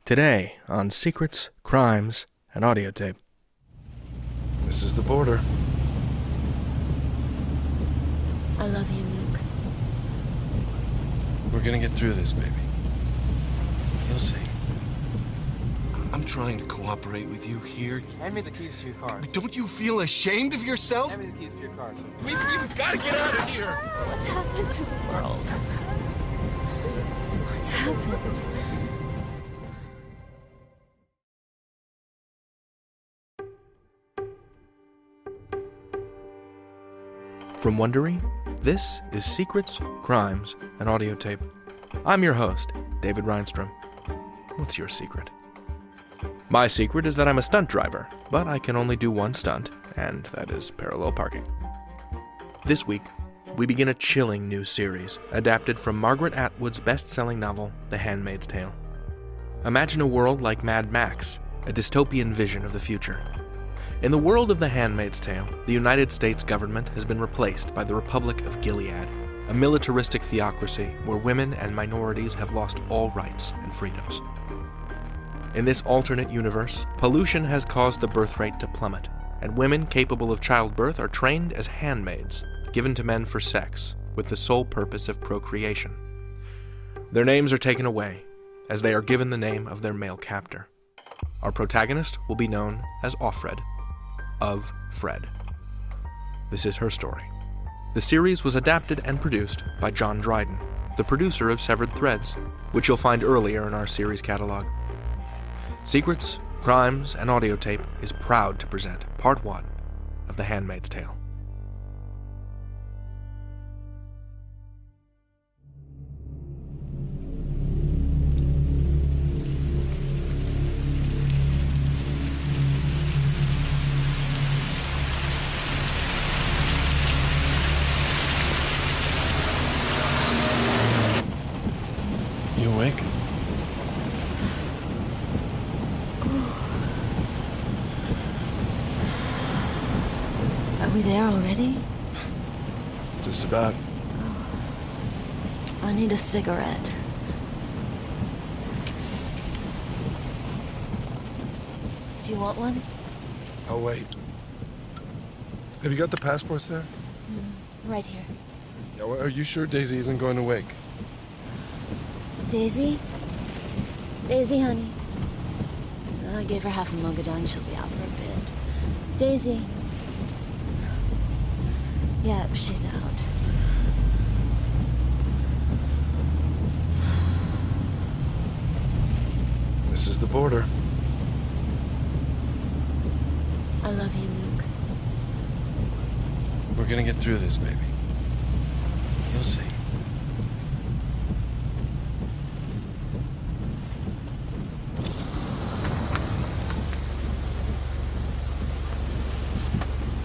Today on Secrets, Crimes, and Audiotape. This is the border. I love you, Luke. We're gonna get through this, baby. You'll see. I'm trying to cooperate with you here. Hand me the keys to your car. But don't you feel ashamed of yourself? Hand me the keys to your car, sir. We've got to get out of here! What's happened to the world? What's happened? From Wondery, this is Secrets, Crimes, and Audiotape. I'm your host, David Reinstrom. What's your secret? My secret is that I'm a stunt driver, but I can only do one stunt, and that is parallel parking. This week, we begin a chilling new series adapted from Margaret Atwood's best-selling novel, The Handmaid's Tale. Imagine a world like Mad Max, a dystopian vision of the future. In the world of The Handmaid's Tale, the United States government has been replaced by the Republic of Gilead, a militaristic theocracy where women and minorities have lost all rights and freedoms. In this alternate universe, pollution has caused the birth rate to plummet, and women capable of childbirth are trained as handmaids, given to men for sex, with the sole purpose of procreation. Their names are taken away, as they are given the name of their male captor. Our protagonist will be known as Offred, of Fred. This is her story. The series was adapted and produced by John Dryden, the producer of Severed Threads, which you'll find earlier in our series catalog. Secrets, Crimes, and Audiotape is proud to present Part 1 of The Handmaid's Tale. You awake? Are we there already? Just about. I need a cigarette. Do you want one? Oh, wait. Have you got the passports there? Right here. Yeah, well, are you sure Daisy isn't going to wake? Daisy? Daisy, honey. I gave her half a Mogadon. She'll be out for a bit. Daisy. Yep, she's out. This is the border. I love you, Luke. We're gonna get through this, baby. You'll see.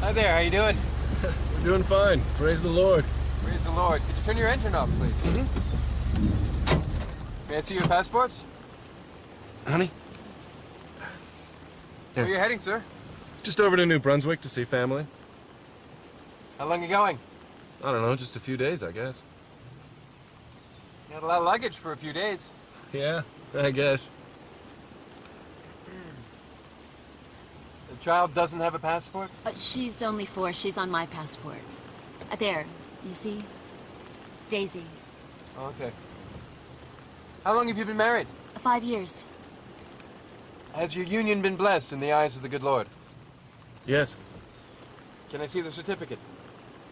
Hi there, how you doing? We're doing fine. Praise the Lord. Praise the Lord. Could you turn your engine off, please? Mm-hmm. May I see your passports? Honey? Where are you heading, sir? Just over to New Brunswick to see family. How long are you going? I don't know, just a few days, I guess. You had a lot of luggage for a few days. Yeah, I guess. The child doesn't have a passport? She's only 4. She's on my passport. There, you see? Daisy. Oh, okay. How long have you been married? 5 years. Has your union been blessed in the eyes of the good Lord? Yes. Can I see the certificate?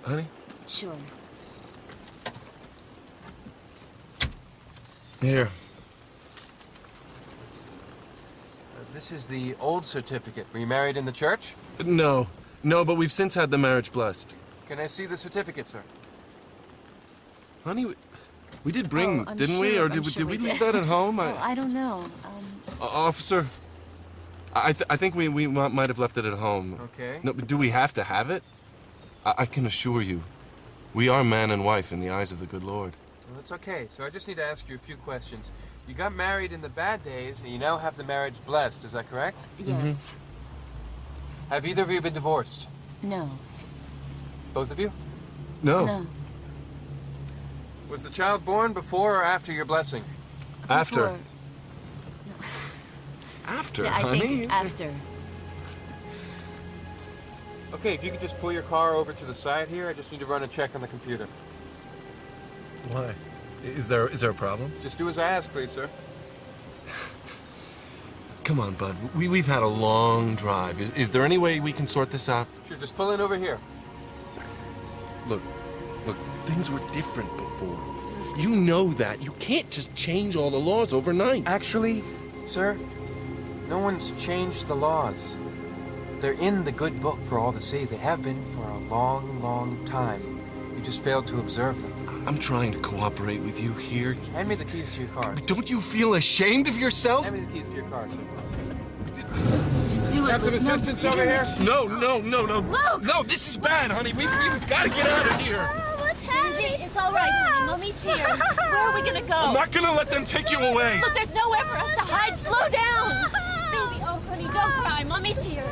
Honey? Sure. Here. This is the old certificate. Were you married in the church? No, but we've since had the marriage blessed. Can I see the certificate, sir? Honey, we did bring, I'm didn't we? sure- Or I'm did sure we we leave did. that at home? I don't know. Officer, I think we might have left it at home. Okay. No, but do we have to have it? I can assure you, we are man and wife in the eyes of the good Lord. Well, that's okay. So I just need to ask you a few questions. You got married in the bad days, and you now have the marriage blessed. Is that correct? Yes. Have either of you been divorced? No. Both of you? No. No. Was the child born before or after your blessing? After. Before. No. After, Yeah, I honey. think after. Okay, if you could just pull your car over to the side here, I just need to run a check on the computer. Why? Is there a problem? Just do as I ask, please, sir. Come on, bud. We've had a long drive. Is there any way we can sort this out? Sure, just pull in over here. Look, things were different before. You know that. You can't just change all the laws overnight. Actually, sir, no one's changed the laws. They're in the good book for all to see. They have been for a long, long time. You just failed to observe them. I'm trying to cooperate with you here. Hand me the keys to your car. But don't you feel ashamed of yourself? Hand me the keys to your car, sir. Just do it. Have some Luke. No, assistance just get over in here? there. No. Luke! No, this is bad, honey. We've got to get out of here. What's happening? It's all right, honey. Mommy's here. Where are we gonna go? I'm not gonna let them take you away. Look, there's nowhere for us to hide. Slow down. Baby, oh, honey, don't cry. Mommy's here.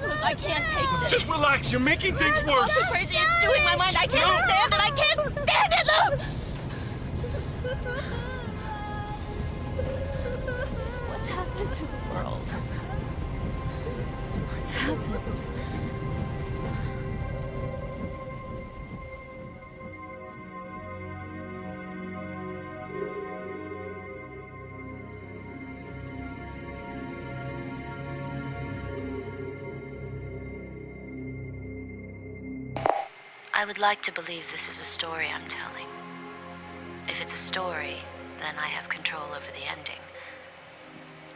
Look, I can't take this. Just relax. You're making things worse. It's crazy. It's doing my mind. I can't stand it. I can't stand it, Luke! What's happened to the world? What's happened? I would like to believe this is a story I'm telling. If it's a story, then I have control over the ending.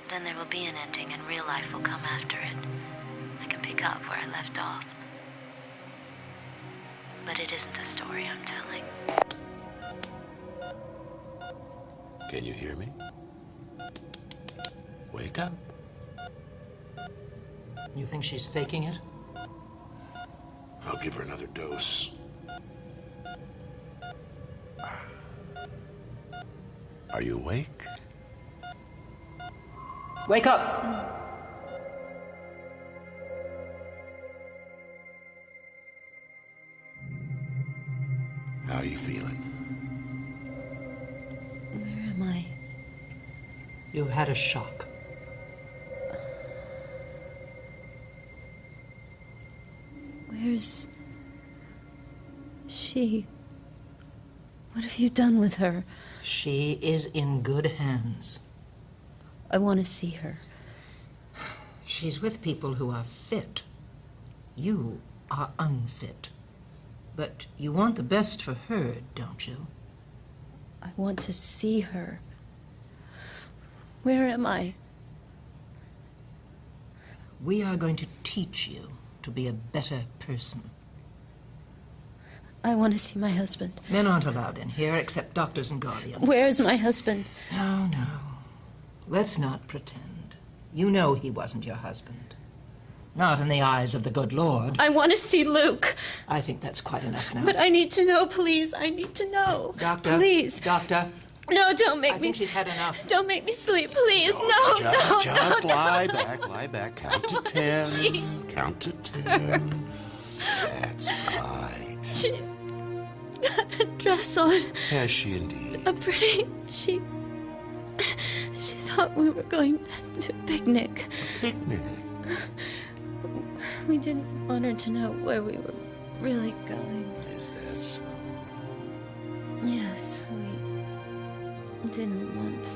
Then there will be an ending and real life will come after it. I can pick up where I left off. But it isn't a story I'm telling. Can you hear me? Wake up. You think she's faking it? I'll give her another dose. Are you awake? Wake up! How are you feeling? Where am I? You had a shock. Where's she? What have you done with her? She is in good hands. I want to see her. She's with people who are fit. You are unfit. But you want the best for her, don't you? I want to see her. Where am I? We are going to teach you to be a better person. I want to see my husband. Men aren't allowed in here except doctors and guardians. Where's my husband? No. Let's not pretend. You know he wasn't your husband. Not in the eyes of the good Lord. I want to see Luke. I think that's quite enough now. But I need to know, please. I need to know. Doctor? Please. Doctor? No, don't make I me. think she's had enough. Don't make me sleep, please. No, Just lie back. Count to 10. Jeez. Count to 10. That's right. She's got a dress on. Has she indeed? A pretty. She thought we were going to a picnic. Picnic. We didn't want her to know where we were really going. Is that so? Yes, we didn't want to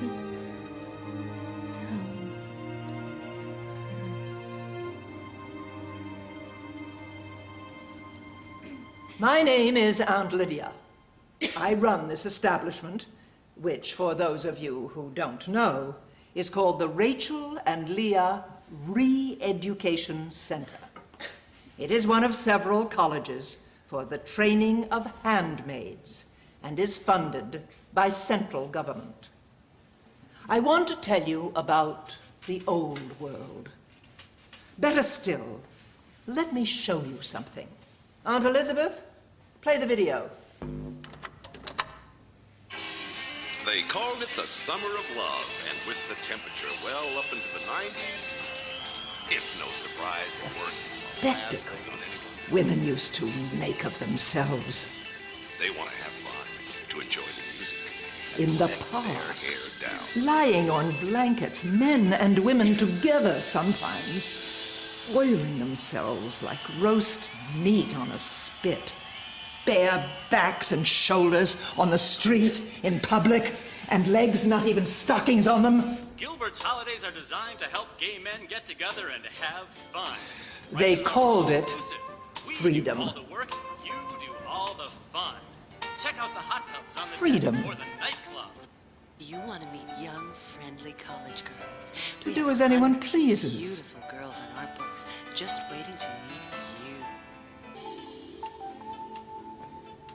tell. My name is Aunt Lydia. I run this establishment, which, for those of you who don't know, is called the Rachel and Leah Re-Education Center. It is one of several colleges for the training of handmaids and is funded by central government. I want to tell you about the old world. Better still, let me show you something. Aunt Elizabeth, play the video. They called it the Summer of Love, and with the temperature well up into the 90s, it's no surprise that work is the last thing on anyone's mind. Women used to make of themselves. They want to have fun, to enjoy the music, in the parks, lying on blankets, men and women together sometimes, oiling themselves like roast meat on a spit, bare backs and shoulders on the street, in public, and legs not even stockings on them. Gilbert's holidays are designed to help gay men get together and have fun. They called it freedom. We do all the work, you do all the fun. Check out the hot tubs on the Freedom. deck or the nightclub. You want to meet young, friendly college girls. To do as anyone hundreds of pleases. Beautiful girls on our books, just waiting to meet you.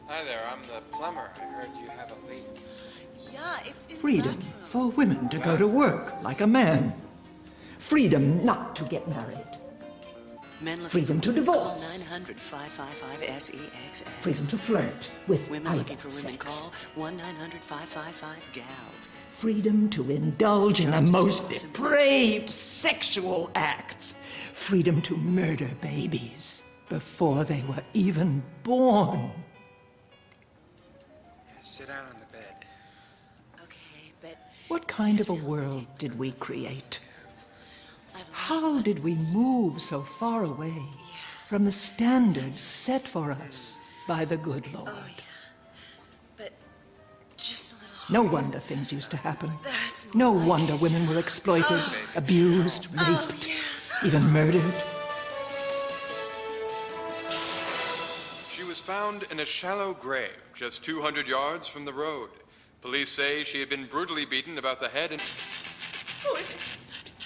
Hi there, I'm the plumber. I heard you have a leak. Yeah, it's in Freedom the bathroom. for women to go to work like a man. Freedom not to get married. Men looking Freedom for to women, call divorce. 900-555-SEXX. Freedom to flirt with Women either looking for women, sex. call 1-900-555-GALS. Freedom to indulge in the most depraved sexual acts. Freedom to murder babies before they were even born. Sit down on the bed. Okay, but What kind of a world did we create? How did we move so far away from the standards set for us by the good Lord? but just a little. No wonder things used to happen. That's No more like wonder it. women were exploited, abused, raped, even murdered. She was found in a shallow grave just 200 yards from the road. Police say she had been brutally beaten about the head and... Who is it?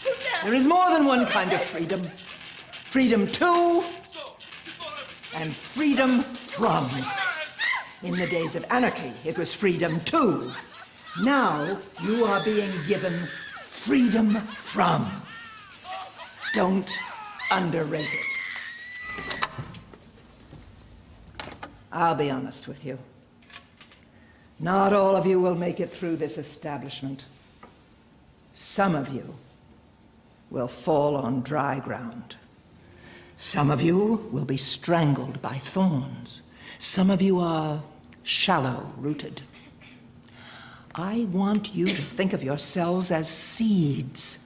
Who's that? There is more than one kind of freedom. Freedom to and freedom from. In the days of anarchy, it was freedom to. Now you are being given freedom from. Don't underrate it. I'll be honest with you. Not all of you will make it through this establishment. Some of you will fall on dry ground. Some of you will be strangled by thorns. Some of you are shallow-rooted. I want you to think of yourselves as seeds.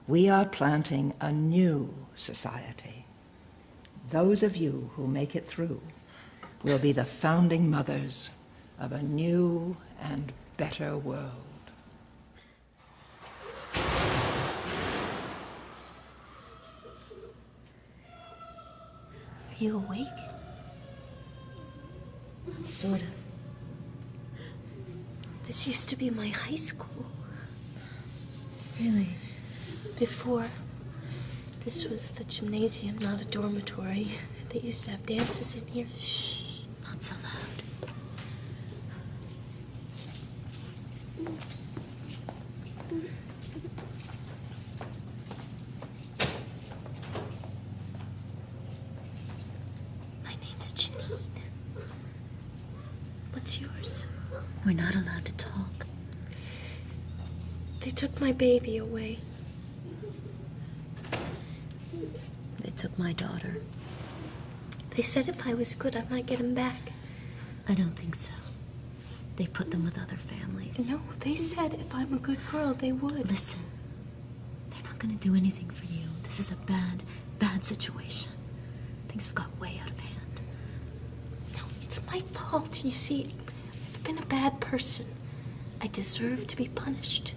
We are planting a new society. Those of you who make it through will be the founding mothers of a new and better world. Are you awake? Sort of. This used to be my high school. Really? Before, this was the gymnasium, not a dormitory. They used to have dances in here. Shh, not so loud. My name's Janine. What's yours? We're not allowed to talk. They took my baby away. They took my daughter. They said if I was good, I might get him back. I don't think so. They put them with other families. No, they said if I'm a good girl, they would. Listen, they're not going to do anything for you. This is a bad, bad situation. Things have got way out of hand. No, it's my fault. You see, I've been a bad person. I deserve to be punished.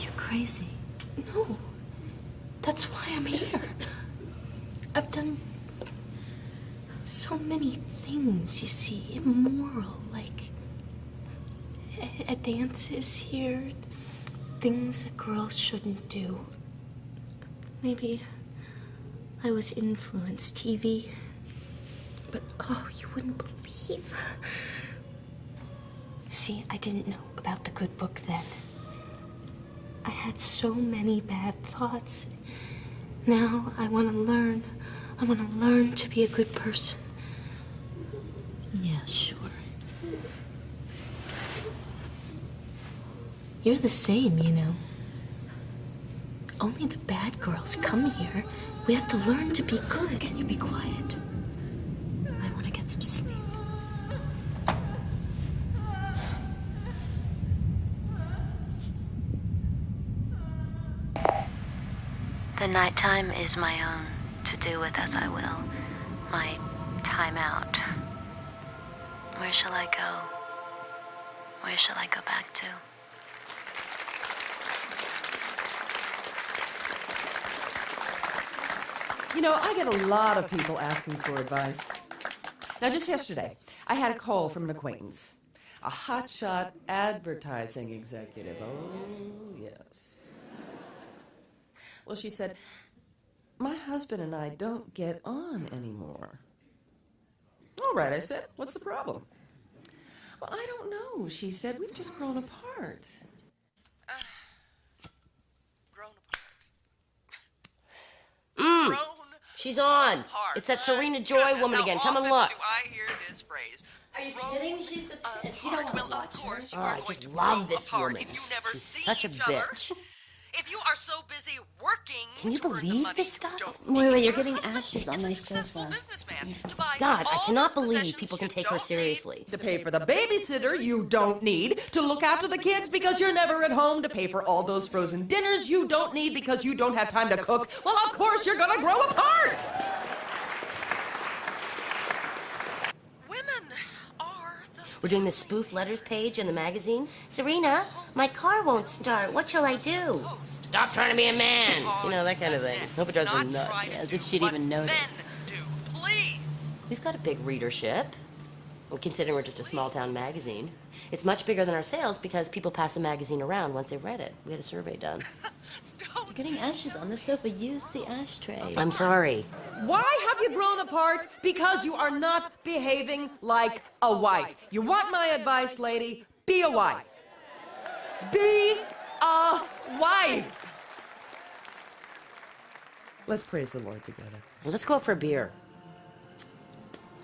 You're crazy. No, that's why I'm here. I've done so many things, you see, immoral, like a dance is here, things a girl shouldn't do. Maybe I was influenced, TV, but oh, you wouldn't believe. See, I didn't know about the good book then. I had so many bad thoughts. Now I want to learn. I want to learn to be a good person. Yeah, sure. You're the same, you know. Only the bad girls come here. We have to learn to be good. Can you be quiet? I want to get some sleep. The nighttime is my own, to do with as I will. My time out. Where shall I go? Where shall I go back to? You know, I get a lot of people asking for advice. Now, just yesterday, I had a call from an acquaintance, a hotshot advertising executive. Oh, yes. Well, she said, my husband and I don't get on anymore. All right, I said, what's the problem? Well, I don't know, she said. We've just grown apart. She's on. It's that Serena Joy woman again. Come and look. Do I hear this phrase? Are you kidding? She's the... You don't want to watch her. Course Oh, I just love this woman. She's such a bitch. If you are so busy working, Can you believe this stuff? Moira, you're getting ashes on my sofa. God, I cannot believe people can take her seriously. To pay for the babysitter you don't need, to look after the kids because you're never at home, to pay for all those frozen dinners you don't need because you don't have time to cook, well, of course you're gonna grow apart! We're doing the spoof letters page in the magazine. Serena, my car won't start. What shall I do? Stop trying to be a man. You know, that kind of thing. Hope it drives her nuts. As if she'd even notice. We've got a big readership. Well, considering we're just a small-town magazine. It's much bigger than our sales because people pass the magazine around once they've read it. We had a survey done. You're getting ashes on the sofa. Use the ashtray. I'm sorry. Why have you grown apart? Because you are not behaving like a wife. You want my advice, lady? Be a wife. Be a wife. Let's praise the Lord together. Well, let's go out for a beer.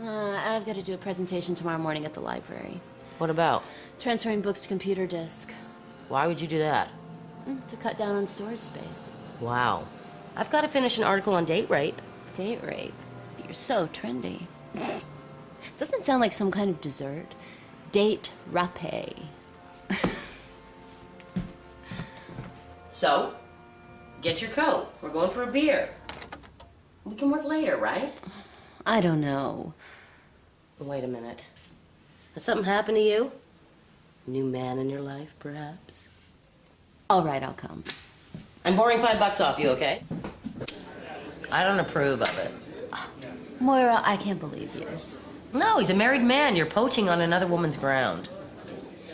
I've got to do a presentation tomorrow morning at the library. What about? Transferring books to computer disk. Why would you do that? To cut down on storage space. Wow. I've got to finish an article on date rape. Date rape? You're so trendy. Doesn't sound like some kind of dessert. Date rape. So, get your coat. We're going for a beer. We can work later, right? I don't know. Wait a minute. Has something happened to you? New man in your life, perhaps? All right, I'll come. I'm borrowing $5 off you, okay? I don't approve of it. Moira, I can't believe you. No, he's a married man. You're poaching on another woman's ground.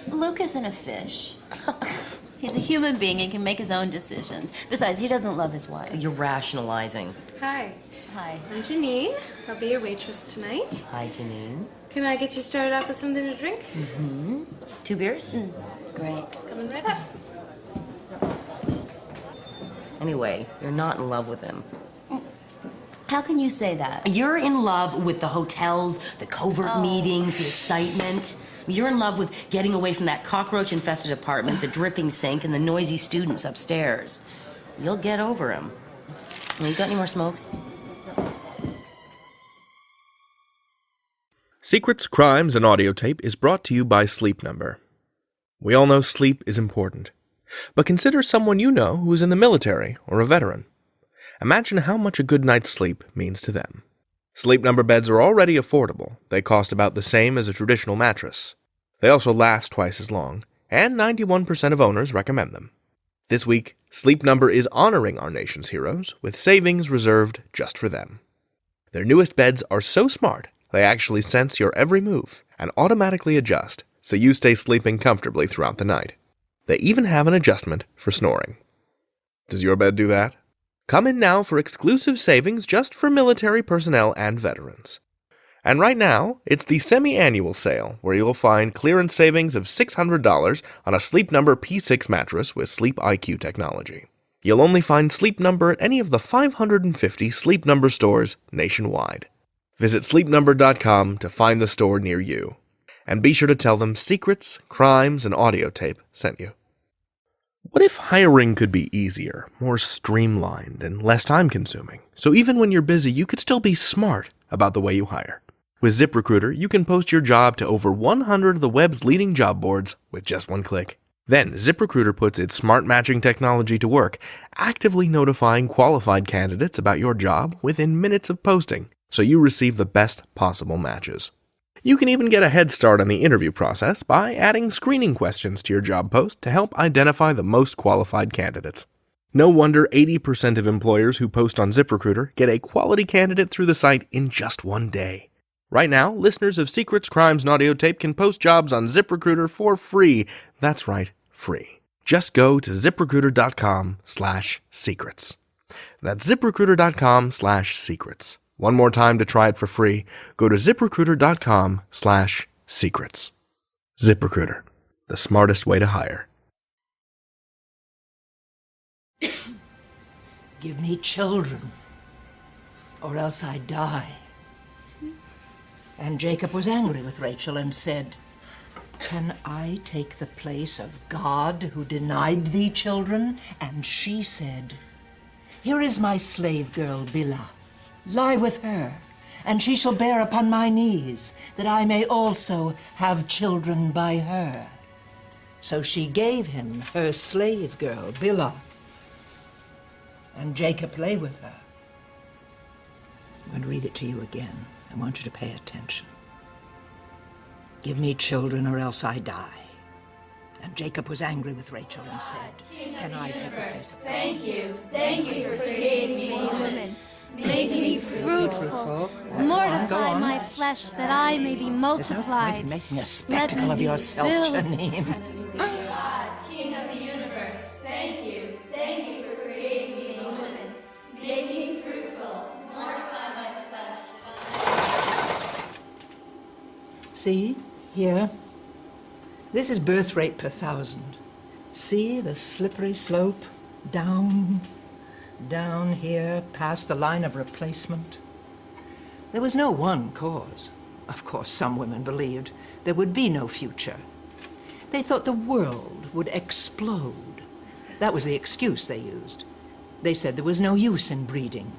Luke isn't a fish. He's a human being and can make his own decisions. Besides, he doesn't love his wife. You're rationalizing. Hi. Hi. I'm Janine. I'll be your waitress tonight. Hi, Janine. Can I get you started off with something to drink? Mm-hmm. 2 beers? Great. Coming right up. Anyway, you're not in love with him. How can you say that? You're in love with the hotels, the covert meetings, the excitement. You're in love with getting away from that cockroach-infested apartment, the dripping sink, and the noisy students upstairs. You'll get over him. Well, you got any more smokes? Secrets, Crimes, and Audiotape is brought to you by Sleep Number. We all know sleep is important, but consider someone you know who is in the military or a veteran. Imagine how much a good night's sleep means to them. Sleep Number beds are already affordable. They cost about the same as a traditional mattress. They also last twice as long, and 91% of owners recommend them. This week, Sleep Number is honoring our nation's heroes with savings reserved just for them. Their newest beds are so smart, they actually sense your every move and automatically adjust so you stay sleeping comfortably throughout the night. They even have an adjustment for snoring. Does your bed do that? Come in now for exclusive savings just for military personnel and veterans. And right now, it's the semi-annual sale where you'll find clearance savings of $600 on a Sleep Number P6 mattress with Sleep IQ technology. You'll only find Sleep Number at any of the 550 Sleep Number stores nationwide. Visit sleepnumber.com to find the store near you. And be sure to tell them Secrets, Crimes, and Audiotape sent you. What if hiring could be easier, more streamlined, and less time-consuming? So even when you're busy, you could still be smart about the way you hire. With ZipRecruiter, you can post your job to over 100 of the web's leading job boards with just one click. Then ZipRecruiter puts its smart matching technology to work, actively notifying qualified candidates about your job within minutes of posting, so you receive the best possible matches. You can even get a head start on the interview process by adding screening questions to your job post to help identify the most qualified candidates. No wonder 80% of employers who post on ZipRecruiter get a quality candidate through the site in just one day. Right now, listeners of Secrets, Crimes, and Audiotape can post jobs on ZipRecruiter for free. That's right, free. Just go to ZipRecruiter.com/secrets. That's ZipRecruiter.com/secrets. One more time to try it for free. Go to ZipRecruiter.com/secrets. ZipRecruiter, the smartest way to hire. Give me children, or else I die. And Jacob was angry with Rachel and said, "Can I take the place of God who denied thee children?" And she said, "Here is my slave girl Bilhah. Lie with her, and she shall bear upon my knees, that I may also have children by her." So she gave him her slave girl Bilhah, and Jacob lay with her. I'm going to read it to you again. I want you to pay attention. "Give me children or else I die." And Jacob was angry with Rachel and said, "Can I take the place of God?" Thank you for creating me woman. Make me fruitful. Mortify my flesh that I may be multiplied. There's no point in making a spectacle of yourself, Janine. God, King of the universe, thank you for creating me woman. Make me fruitful. Mortify my flesh. See, here. This is birth rate per 1,000. See the slippery slope? Down here, past the line of replacement. There was no one cause. Of course, some women believed there would be no future. They thought the world would explode. That was the excuse they used. They said there was no use in breeding.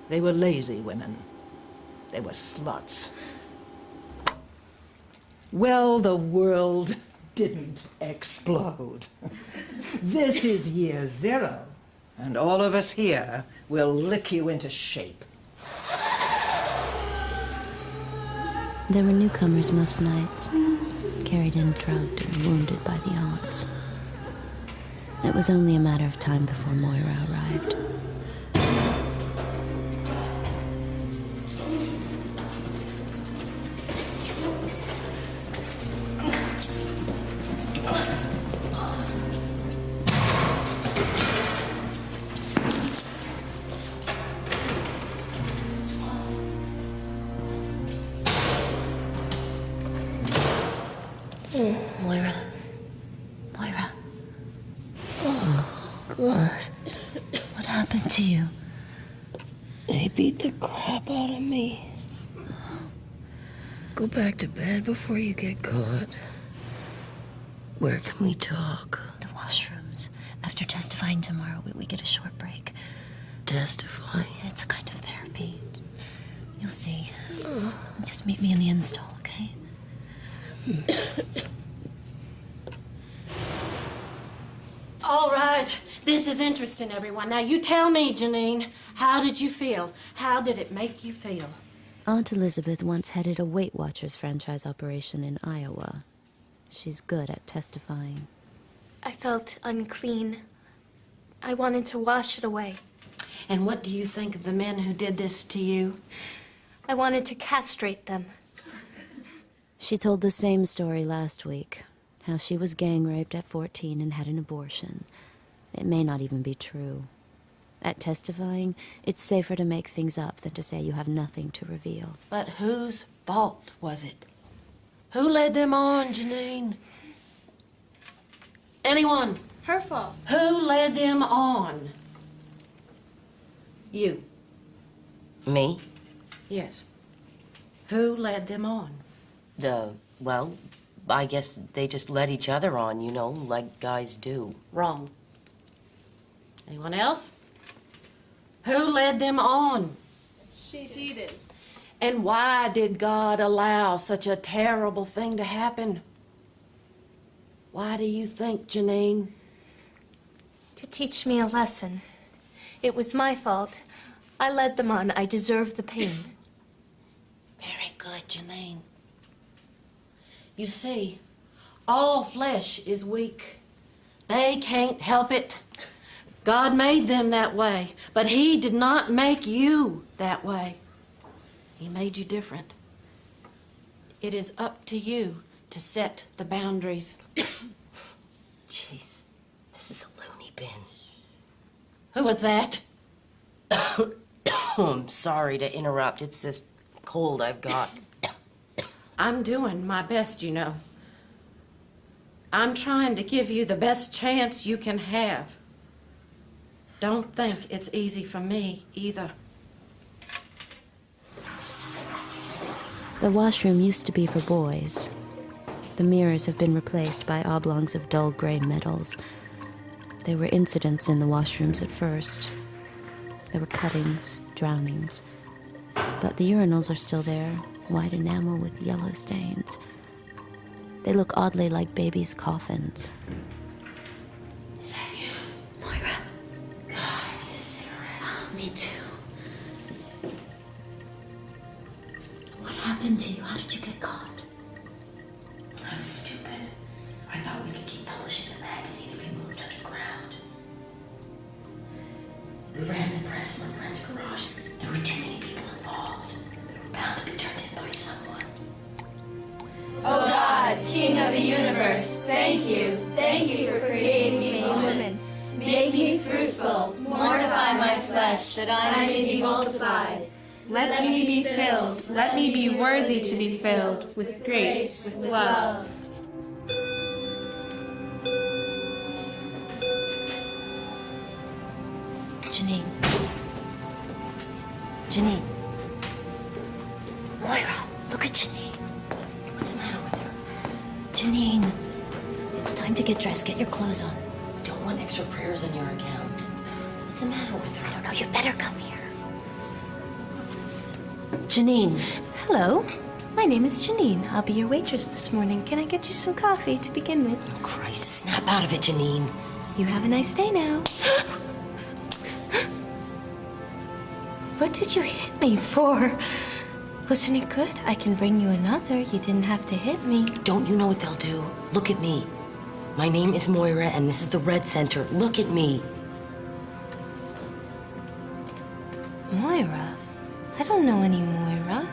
They were lazy women. They were sluts. Well, the world didn't explode. This is year 0, and all of us here will lick you into shape. There were newcomers most nights, carried in drugged and wounded by the odds. It was only a matter of time before Moira arrived. Moira. Oh, God. What happened to you? They beat the crap out of me. Go back to bed before you get caught. Where can we talk? The washrooms. After testifying tomorrow, we get a short break. Testify? It's a kind of therapy. You'll see. Just meet me in the install, okay? All right, this is interesting, everyone. Now, you tell me, Janine, how did you feel? How did it make you feel? Aunt Elizabeth once headed a Weight Watchers franchise operation in Iowa. She's good at testifying. I felt unclean. I wanted to wash it away. And what do you think of the men who did this to you? I wanted to castrate them. She told the same story last week. How she was gang raped at 14 and had an abortion. It may not even be true. At testifying, it's safer to make things up than to say you have nothing to reveal. But whose fault was it? Who led them on, Janine? Anyone? Her fault. Who led them on? You. Me? Yes. Who led them on? Well, I guess they just led each other on, you know, like guys do. Wrong. Anyone else? Who led them on? She did. And why did God allow such a terrible thing to happen? Why do you think, Janine? To teach me a lesson. It was my fault. I led them on. I deserve the pain. Very good, Janine. You see, all flesh is weak. They can't help it. God made them that way, but He did not make you that way. He made you different. It is up to you to set the boundaries. Jeez, this is a loony bin. Who was that? I'm sorry to interrupt. It's this cold I've got. I'm doing my best, you know. I'm trying to give you the best chance you can have. Don't think it's easy for me either. The washroom used to be for boys. The mirrors have been replaced by oblongs of dull gray metals. There were incidents in the washrooms at first. There were cuttings, drownings. But the urinals are still there, white enamel with yellow stains. They look oddly like babies' coffins. Is that you, Moira? God, I need a cigarette. Oh, me too. What happened to you? How did you get caught? I was stupid. I thought we could keep publishing the magazine if we moved underground. We ran the press from a friend's garage. There were too many people involved. We were bound to be turned in by someone. Oh God, King of the universe, thank you for creating me a woman. Make me fruitful, mortify my flesh, that I may be multiplied. Let me be filled, let me be worthy to be filled with grace, with love. Janine. Janine. Moira, look at Janine. What's the matter with her? Janine, it's time to get dressed. Get your clothes on. Don't want extra prayers on your account. What's the matter with her? I don't know. You better come here. Janine. Hello. My name is Janine. I'll be your waitress this morning. Can I get you some coffee to begin with? Oh, Christ. Snap out of it, Janine. You have a nice day now. What did you hit me for? Wasn't it good? I can bring you another. You didn't have to hit me. Don't you know what they'll do? Look at me. My name is Moira, and this is the Red Center. Look at me. Moira? I don't know any Moira.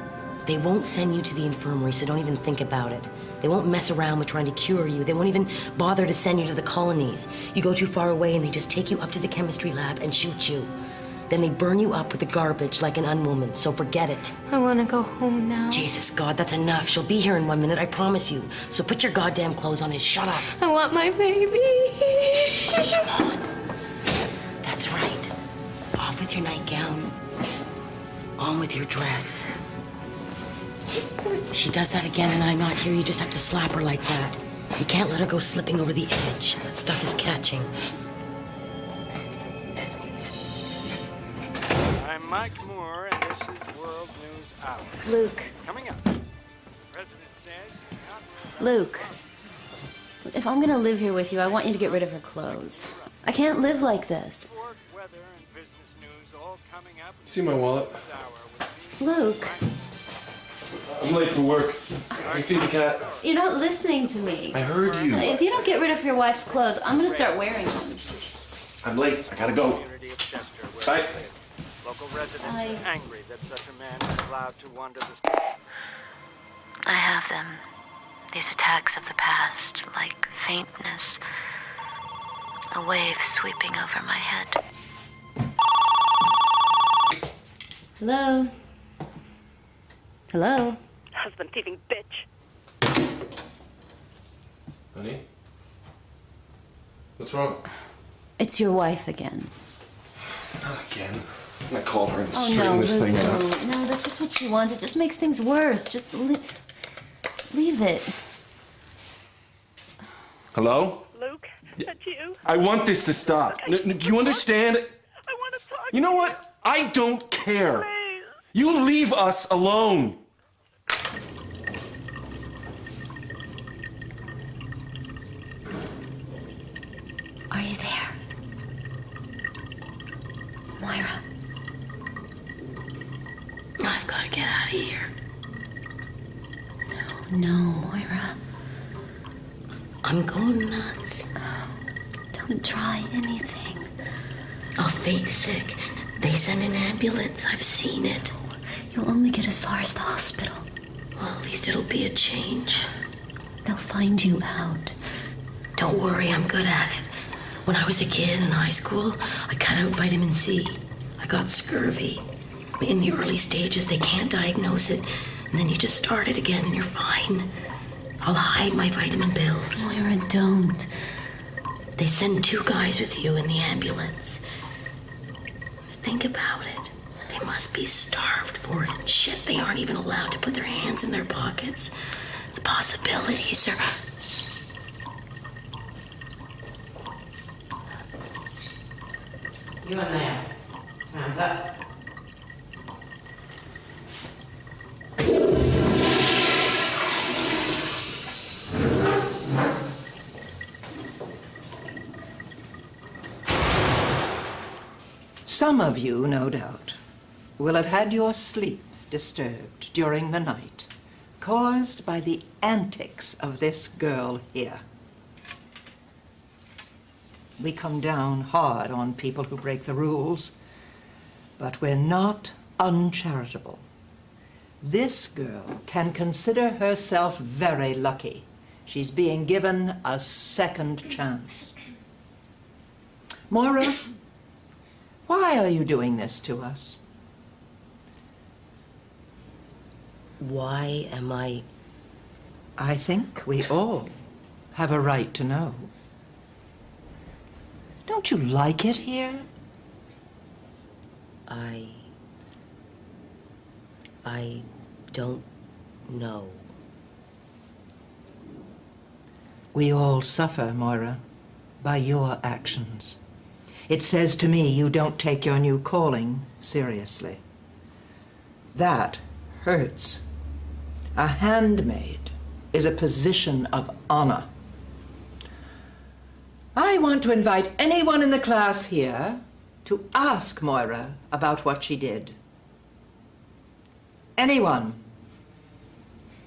They won't send you to the infirmary, so don't even think about it. They won't mess around with trying to cure you. They won't even bother to send you to the colonies. You go too far away, and they just take you up to the chemistry lab and shoot you. Then they burn you up with the garbage like an unwoman, so forget it. I want to go home now. Jesus, God, that's enough. She'll be here in 1 minute, I promise you. So put your goddamn clothes on and shut up. I want my baby. Come on. That's right. Off with your nightgown. On with your dress. If she does that again and I'm not here, you just have to slap her like that. You can't let her go slipping over the edge. That stuff is catching. I'm Mike Moore, and this is World News Hour. Luke. Coming up, the president says... Luke. If I'm gonna live here with you, I want you to get rid of her clothes. I can't live like this. See my wallet? Luke. I'm late for work. I feed the cat. You're not listeing to me. I heard you. If you don't get rid of your wife's clothes, I'm gonna start wearing them. I'm late. I gotta go. Bye. Local residents angry that such a man is allowed to wander the... I have them. These attacks of the past, like faintness. A wave sweeping over my head. Hello? Hello? Husband-thieving bitch. Honey? What's wrong? It's your wife again. Not again. I'm gonna call her and Oh, straighten no, this Luke, thing out. no, that's just what she wants. It just makes things worse. Just leave it. Hello? Luke, that's you? I want this to stop. Do you understand? I want to talk. You know what? I don't care. You leave us alone. Moira. I've got to get out of here. No, Moira. I'm going nuts. Don't try anything. I'll fake sick. They send an ambulance. I've seen it. You'll only get as far as the hospital. Well, at least it'll be a change. They'll find you out. Don't worry, I'm good at it. When I was a kid in high school, I cut out vitamin C. I got scurvy. In the early stages, they can't diagnose it, and then you just start it again and you're fine. I'll hide my vitamin pills. Moira, don't. They send 2 guys with you in the ambulance. Think about it. They must be starved for it. Shit, they aren't even allowed to put their hands in their pockets. The possibilities are... You in there. Hands up. Some of you, no doubt, will have had your sleep disturbed during the night, caused by the antics of this girl here. We come down hard on people who break the rules, but we're not uncharitable. This girl can consider herself very lucky. She's being given a second chance. Moira, why are you doing this to us? Why am I... I think we all have a right to know. Don't you like it here? I don't know. We all suffer, Moira, by your actions. It says to me you don't take your new calling seriously. That hurts. A handmaid is a position of honor. I want to invite anyone in the class here to ask Moira about what she did. Anyone?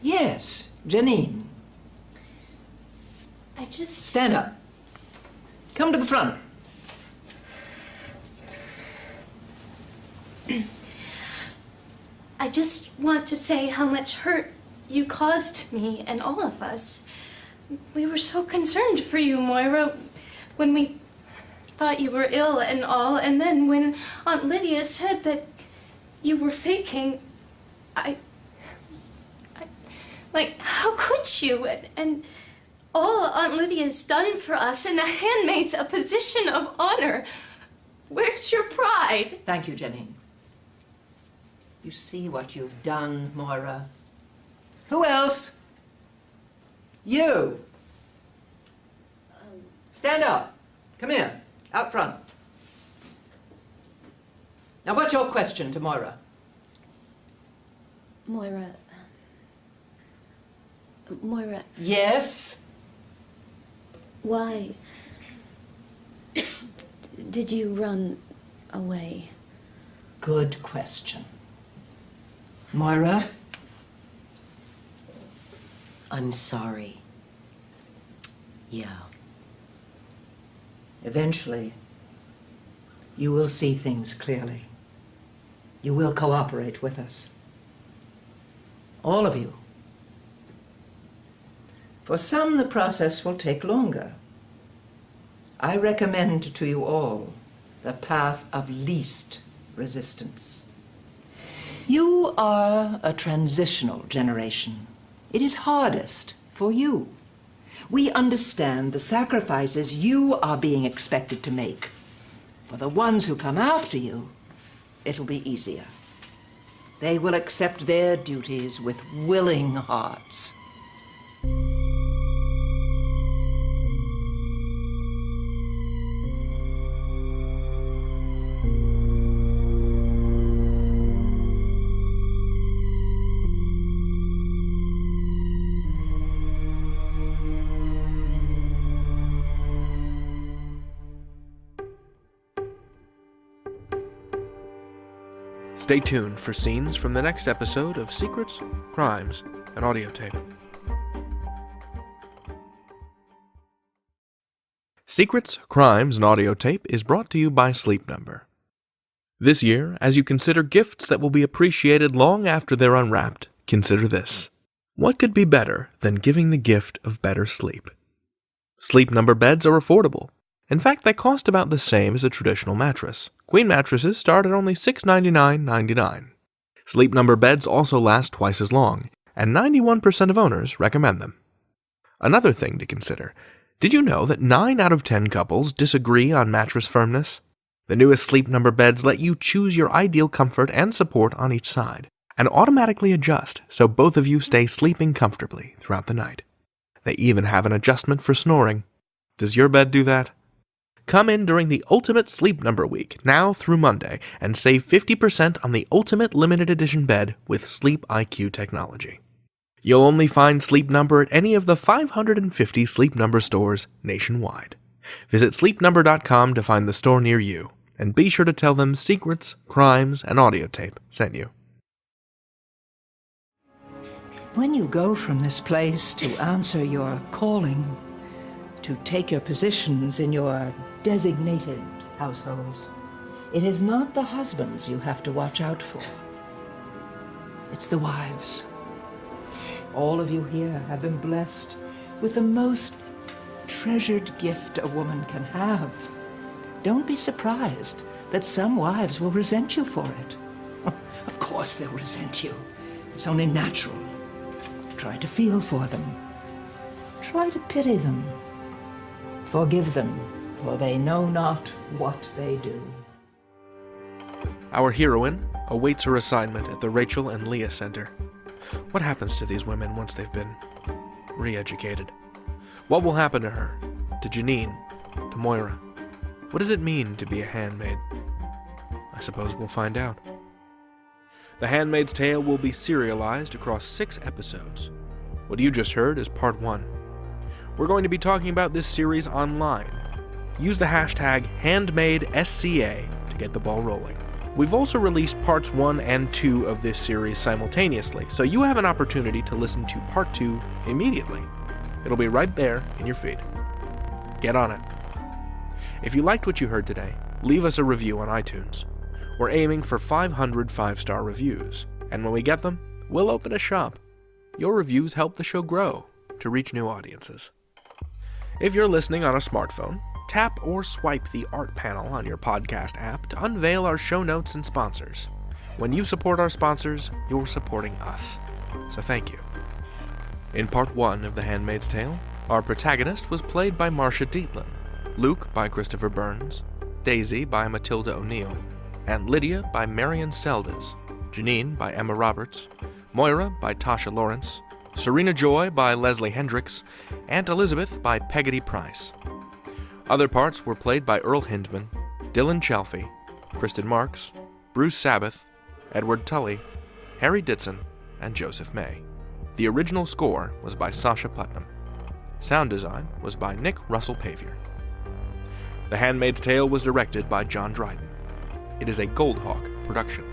Yes, Janine. I just... Stand up. Come to the front. I just want to say how much hurt you caused me and all of us. We were so concerned for you, Moira, when we thought you were ill and all, and then when Aunt Lydia said that you were faking, like, how could you? And all Aunt Lydia's done for us, and a handmaid's a position of honor. Where's your pride? Thank you, Janine. You see what you've done, Moira. Who else? You. Stand up. Come here. Out front. Now, what's your question to Moira? Moira. Yes? Why did you run away? Good question. Moira? I'm sorry. Yeah. Eventually, you will see things clearly. You will cooperate with us. All of you. For some, the process will take longer. I recommend to you all the path of least resistance. You are a transitional generation. It is hardest for you. We understand the sacrifices you are being expected to make. For the ones who come after you, it'll be easier. They will accept their duties with willing hearts. Stay tuned for scenes from the next episode of Secrets, Crimes, and Audiotape. Secrets, Crimes, and Audiotape is brought to you by Sleep Number. This year, as you consider gifts that will be appreciated long after they're unwrapped, consider this. What could be better than giving the gift of better sleep? Sleep Number beds are affordable. In fact, they cost about the same as a traditional mattress. Queen mattresses start at only $699.99. Sleep Number beds also last twice as long, and 91% of owners recommend them. Another thing to consider. Did you know that 9 out of 10 couples disagree on mattress firmness? The newest Sleep Number beds let you choose your ideal comfort and support on each side, and automatically adjust so both of you stay sleeping comfortably throughout the night. They even have an adjustment for snoring. Does your bed do that? Come in during the Ultimate Sleep Number Week, now through Monday, and save 50% on the Ultimate Limited Edition bed with Sleep IQ technology. You'll only find Sleep Number at any of the 550 Sleep Number stores nationwide. Visit sleepnumber.com to find the store near you, and be sure to tell them Secrets, Crimes, and Audiotape sent you. When you go from this place to answer your calling, to take your positions in your designated households, it is not the husbands you have to watch out for. It's the wives. All of you here have been blessed with the most treasured gift a woman can have. Don't be surprised that some wives will resent you for it. Of course they'll resent you. It's only natural. Try to feel for them. Try to pity them. Forgive them, for they know not what they do. Our heroine awaits her assignment at the Rachel and Leah Center. What happens to these women once they've been re-educated? What will happen to her, to Janine, to Moira? What does it mean to be a handmaid? I suppose we'll find out. The Handmaid's Tale will be serialized across 6 episodes. What you just heard is part 1. We're going to be talking about this series online. Use the hashtag HandmaidSCA to get the ball rolling. We've also released parts 1 and 2 of this series simultaneously, so you have an opportunity to listen to part 2 immediately. It'll be right there in your feed. Get on it. If you liked what you heard today, leave us a review on iTunes. We're aiming for 500 5-star reviews, and when we get them, we'll open a shop. Your reviews help the show grow to reach new audiences. If you're listening on a smartphone, tap or swipe the art panel on your podcast app to unveil our show notes and sponsors. When you support our sponsors, you're supporting us. So thank you. In part 1 of The Handmaid's Tale, our protagonist was played by Marcia Dietland, Luke by Christopher Burns, Daisy by Matilda O'Neill, Aunt Lydia by Marion Seldes, Janine by Emma Roberts, Moira by Tasha Lawrence, Serena Joy by Leslie Hendricks, Aunt Elizabeth by Peggotty Price. Other parts were played by Earl Hindman, Dylan Chalfie, Kristen Marks, Bruce Sabbath, Edward Tully, Harry Ditson, and Joseph May. The original score was by Sasha Putnam. Sound design was by Nick Russell Pavier. The Handmaid's Tale was directed by John Dryden. It is a Goldhawk production.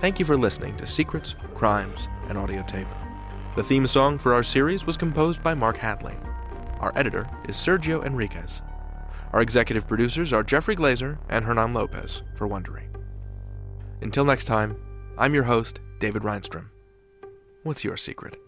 Thank you for listening to Secrets, Crimes, and Audiotape. The theme song for our series was composed by Mark Hadley. Our editor is Sergio Enriquez. Our executive producers are Jeffrey Glazer and Hernan Lopez for Wondery. Until next time, I'm your host, David Reinstrom. What's your secret?